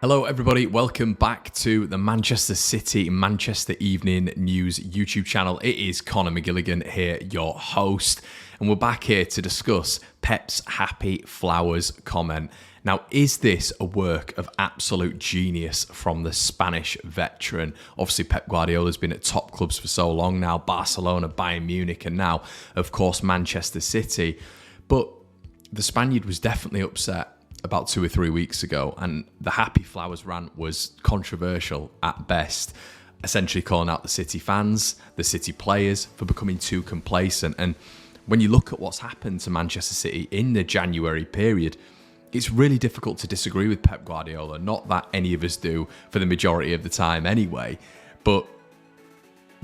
Hello everybody, welcome back to the Manchester City Manchester Evening News YouTube channel. It is Conor McGilligan here, your host, and we're back here to discuss Pep's Happy Flowers comment. Now, is this a work of absolute genius from the Spanish veteran? Obviously, Pep Guardiola has been at top clubs for so long now, Barcelona, Bayern Munich, and now, of course, Manchester City. But the Spaniard was definitely upset about 2 or 3 weeks ago, and the Happy Flowers rant was controversial at best, essentially calling out the City fans, the City players for becoming too complacent. And when you look at what's happened to Manchester City in the January period, it's really difficult to disagree with Pep Guardiola. Not that any of us do for the majority of the time anyway, but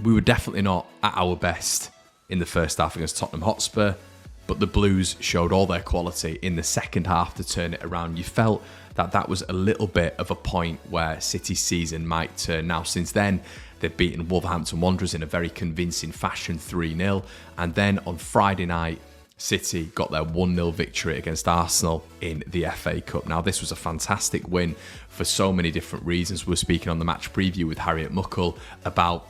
we were definitely not at our best in the first half against Tottenham Hotspur. But the Blues showed all their quality in the second half to turn it around. You felt that that was a little bit of a point where City's season might turn. Now, since then, they've beaten Wolverhampton Wanderers in a very convincing fashion, 3-0. And then on Friday night, City got their 1-0 victory against Arsenal in the FA Cup. Now, this was a fantastic win for so many different reasons. We were speaking on the match preview with Harriet Muckle about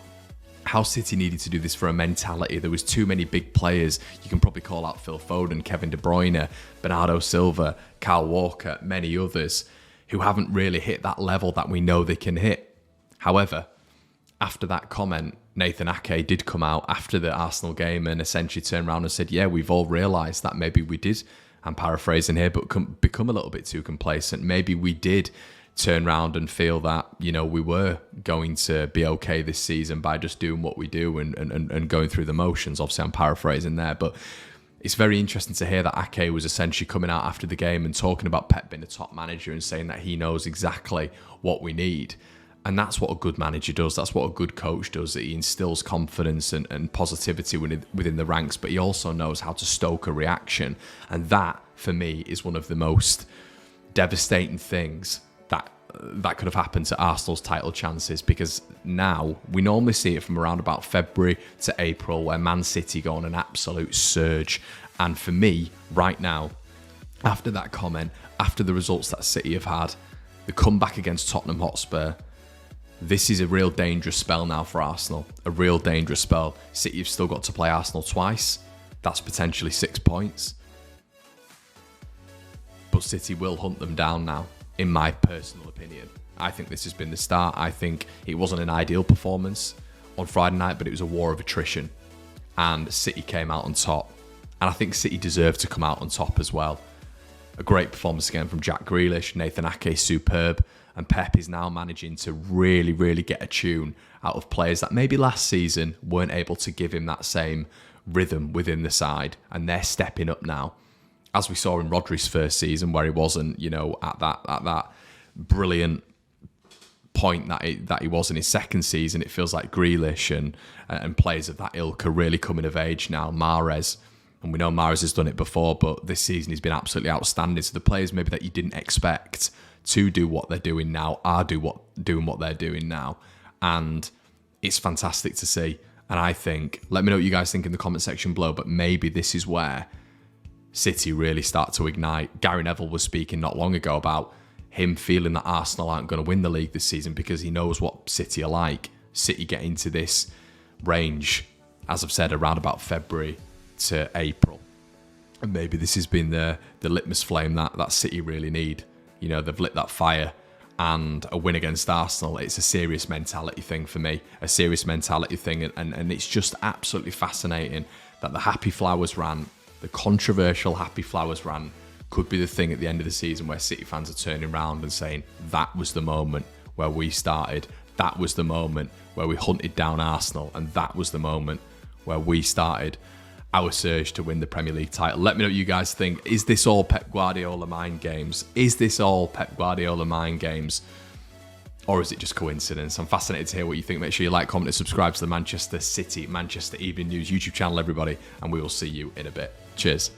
how City needed to do this for a mentality. There was too many big players. You can probably call out Phil Foden, Kevin De Bruyne, Bernardo Silva, Kyle Walker, many others who haven't really hit that level that we know they can hit. However, after that comment, Nathan Ake did come out after the Arsenal game and essentially turned around and said, yeah, we've all realised that maybe we did, I'm paraphrasing here, but become a little bit too complacent. Maybe we did turn around and feel that, you know, we were going to be okay this season by just doing what we do and going through the motions. Obviously, I'm paraphrasing there, but it's very interesting to hear that Ake was essentially coming out after the game and talking about Pep being a top manager and saying that he knows exactly what we need. And that's what a good manager does. That's what a good coach does. That he instills confidence and positivity within the ranks, but he also knows how to stoke a reaction. And that, for me, is one of the most devastating things that could have happened to Arsenal's title chances, because now we normally see it from around about February to April where Man City go on an absolute surge. And for me, right now, after that comment, after the results that City have had, the comeback against Tottenham Hotspur, this is a real dangerous spell now for Arsenal. A real dangerous spell. City have still got to play Arsenal twice. That's potentially 6 points. But City will hunt them down now, in my personal opinion. I think this has been the start. I think it wasn't an ideal performance on Friday night, but it was a war of attrition. And City came out on top. And I think City deserved to come out on top as well. A great performance again from Jack Grealish, Nathan Ake, superb. And Pep is now managing to really, really get a tune out of players that maybe last season weren't able to give him that same rhythm within the side. And they're stepping up now, as we saw in Rodri's first season, where he wasn't, you know, at that brilliant point that he was in his second season. It feels like Grealish and players of that ilk are really coming of age now. Mahrez, and we know Mahrez has done it before, but this season he's been absolutely outstanding. So the players maybe that you didn't expect to do what they're doing now are doing what they're doing now, and it's fantastic to see. And I think, let me know what you guys think in the comment section below, but maybe this is where City really start to ignite. Gary Neville was speaking not long ago about him feeling that Arsenal aren't going to win the league this season because he knows what City are like. City get into this range, as I've said, around about February to April. And maybe this has been the litmus flame that City really need. You know, they've lit that fire, and a win against Arsenal, it's a serious mentality thing for me. A serious mentality thing. And it's just absolutely fascinating that the Happy Flowers rant, the controversial Happy Flowers rant, could be the thing at the end of the season where City fans are turning around and saying, that was the moment where we started. That was the moment where we hunted down Arsenal. And that was the moment where we started our surge to win the Premier League title. Let me know what you guys think. Is this all Pep Guardiola mind games? Is this all Pep Guardiola mind games? Or is it just coincidence? I'm fascinated to hear what you think. Make sure you like, comment, and subscribe to the Manchester City Manchester Evening News YouTube channel, everybody. And we will see you in a bit. Cheers.